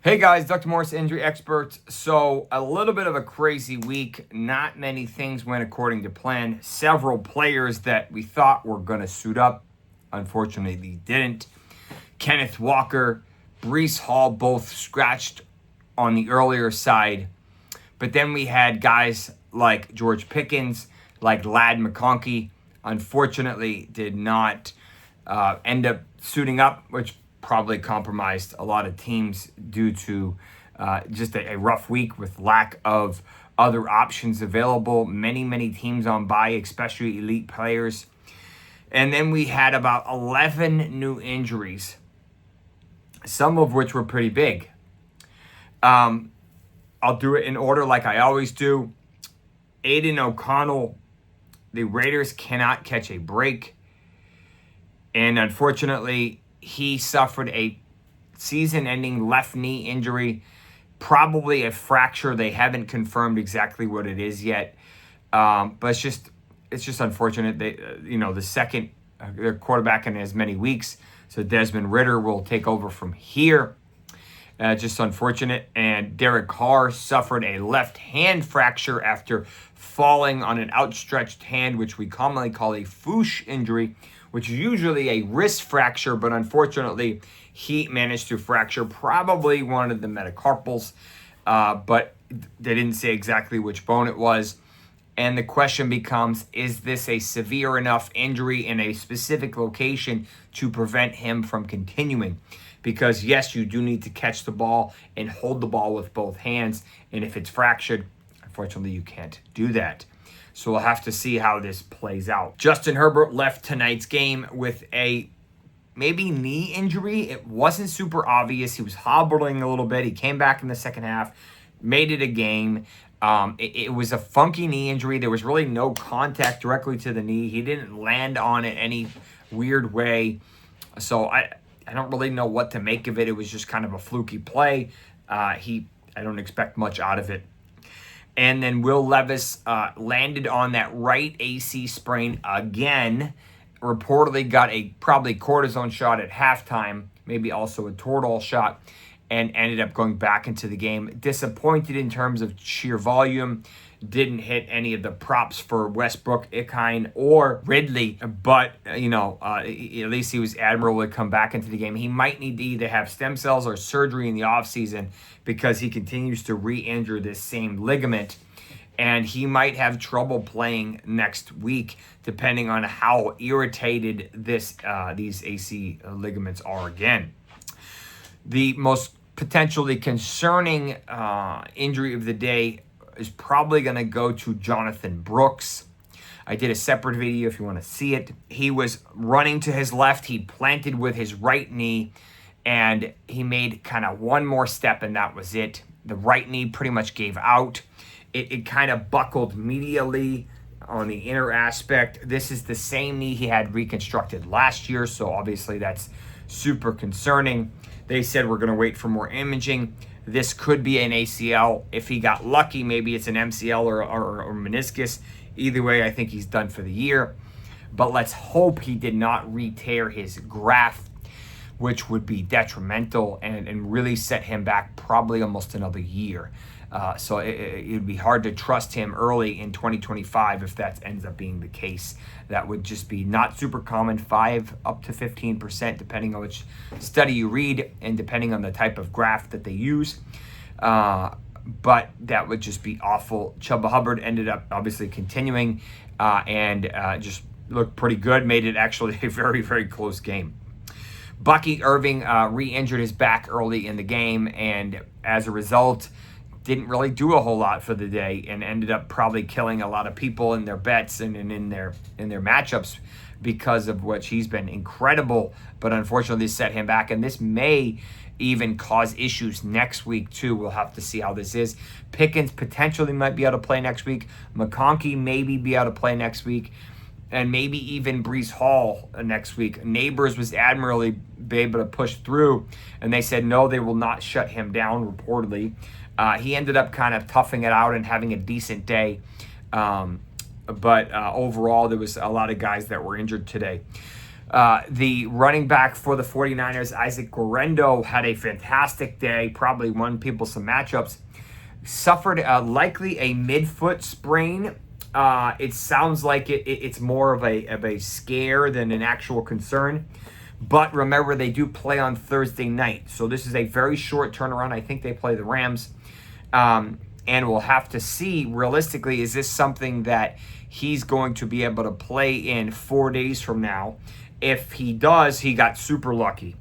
Hey guys, Dr. Morse, injury experts. So a little bit of a crazy week. Not many things went according to plan. Several players that we thought were going to suit up, unfortunately didn't. Kenneth Walker, Breece Hall, both scratched on the earlier side. But then we had guys like George Pickens, like Ladd McConkey, unfortunately did not end up suiting up, which probably compromised a lot of teams due to just a rough week with lack of other options available. Many teams on bye, especially elite players. And then we had about 11 new injuries, some of which were pretty big. I'll do it in order like I always do. Aidan O'Connell, the Raiders cannot catch a break. And unfortunately, he suffered a season-ending left knee injury, probably a fracture. They haven't confirmed exactly what it is yet, but it's just unfortunate. The second their quarterback in as many weeks, so Desmond Ridder will take over from here. Just unfortunate. And Derek Carr suffered a left hand fracture after falling on an outstretched hand, which we commonly call a foosh injury, which is usually a wrist fracture, but unfortunately, he managed to fracture probably one of the metacarpals, but they didn't say exactly which bone it was. And the question becomes, is this a severe enough injury in a specific location to prevent him from continuing? Because yes, you do need to catch the ball and hold the ball with both hands. And if it's fractured, unfortunately, you can't do that. So we'll have to see how this plays out. Justin Herbert left tonight's game with a maybe knee injury. It wasn't super obvious. He was hobbling a little bit. He came back in the second half, made it a game. It was a funky knee injury. There was really no contact directly to the knee. He didn't land on it any weird way. So I don't really know what to make of it. It was just kind of a fluky play. I don't expect much out of it. And then Will Levis landed on that right AC sprain again. Reportedly got a probably cortisone shot at halftime, maybe also a Toradol shot, and ended up going back into the game. Disappointed in terms of sheer volume. Didn't hit any of the props for Westbrook, Ikine, or Ridley. But, at least he was admirable to come back into the game. He might need to either have stem cells or surgery in the offseason because he continues to re-injure this same ligament. And he might have trouble playing next week, depending on how irritated these AC ligaments are again. The most potentially concerning injury of the day is probably going to go to Jonathan Brooks. I did a separate video if you want to see it. He was running to his left. He planted with his right knee, and he made kind of one more step, and that was it. The right knee pretty much gave out. It kind of buckled medially on the inner aspect. This is the same knee he had reconstructed last year, so obviously that's super concerning. They said we're going to wait for more imaging. This could be an ACL. If he got lucky, maybe it's an MCL or meniscus. Either way, I think he's done for the year. But let's hope he did not re-tear his graft, which would be detrimental and really set him back probably almost another year. So it would be hard to trust him early in 2025 if that ends up being the case. That would just be not super common, 5 up to 15%, depending on which study you read and depending on the type of graft that they use. But that would just be awful. Chuba Hubbard ended up obviously continuing and just looked pretty good, made it actually a very close game. Bucky Irving re-injured his back early in the game, and as a result, didn't really do a whole lot for the day and ended up probably killing a lot of people in their bets and in their matchups because of which he's been incredible, but unfortunately set him back. And this may even cause issues next week too. We'll have to see how this is. Pickens potentially might be able to play next week. McConkey maybe be able to play next week. And maybe even Breece Hall next week. Neighbors was admirably able to push through, and they said no, they will not shut him down, reportedly. He ended up kind of toughing it out and having a decent day. But overall, there was a lot of guys that were injured today. The running back for the 49ers, Issac Guerendo, had a fantastic day, probably won people some matchups. Suffered likely a midfoot sprain. It sounds like it's more of a scare than an actual concern. But remember, they do play on Thursday night. So this is a very short turnaround. I think they play the Rams. And we'll have to see, realistically, is this something that he's going to be able to play in 4 days from now? If he does, he got super lucky.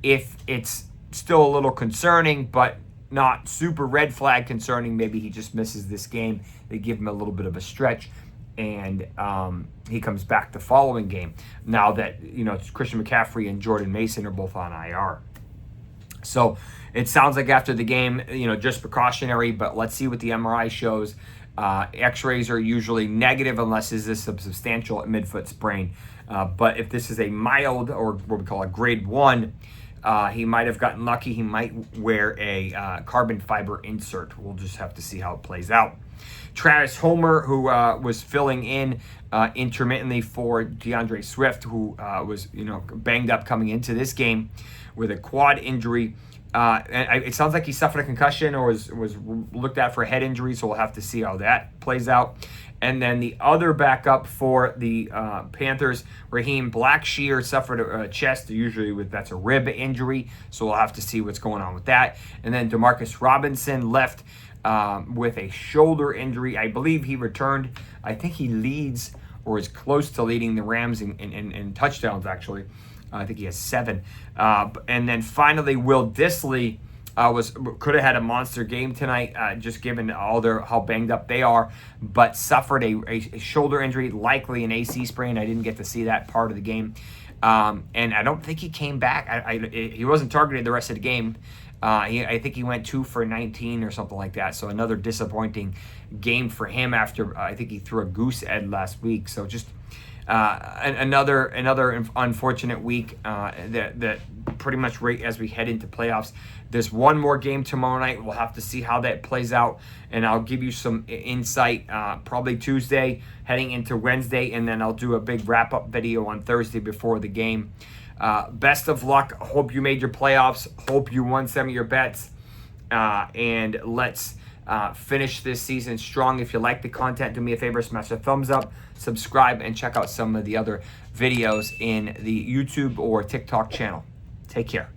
If it's still a little concerning, but not super red flag concerning, maybe he just misses this game. They give him a little bit of a stretch, and he comes back the following game. Now that, it's Christian McCaffrey and Jordan Mason are both on IR. So it sounds like after the game, just precautionary, but let's see what the MRI shows. X-rays are usually negative unless this is a substantial midfoot sprain. But if this is a mild, or what we call a grade 1, he might have gotten lucky. He might wear a carbon fiber insert. We'll just have to see how it plays out. Travis Homer, who was filling in intermittently for DeAndre Swift, who was banged up coming into this game with a quad injury. And it sounds like he suffered a concussion or was looked at for a head injury, so we'll have to see how that plays out. And then the other backup for the Panthers, Raheem Blackshear, suffered a chest, usually that's a rib injury, so we'll have to see what's going on with that. And then Demarcus Robinson left with a shoulder injury. I believe he returned. I think he leads or is close to leading the Rams in touchdowns, actually. I think he has 7. And then finally, Will Dissly could have had a monster game tonight, just given how banged up they are, but suffered a shoulder injury, likely an AC sprain. I didn't get to see that part of the game, and I don't think he came back. He wasn't targeted the rest of the game. I think he went 2 for 19 or something like that. So another disappointing game for him after I think he threw a goose egg last week. So just another unfortunate week that pretty much right as we head into playoffs. There's one more game tomorrow night. We'll have to see how that plays out, and I'll give you some insight probably Tuesday heading into Wednesday, and then I'll do a big wrap-up video on Thursday before the game. Best of luck. Hope you made your playoffs. Hope you won some of your bets, and let's finish this season strong. If you like the content, do me a favor, smash a thumbs up, subscribe, and check out some of the other videos in the YouTube or TikTok channel. Take care.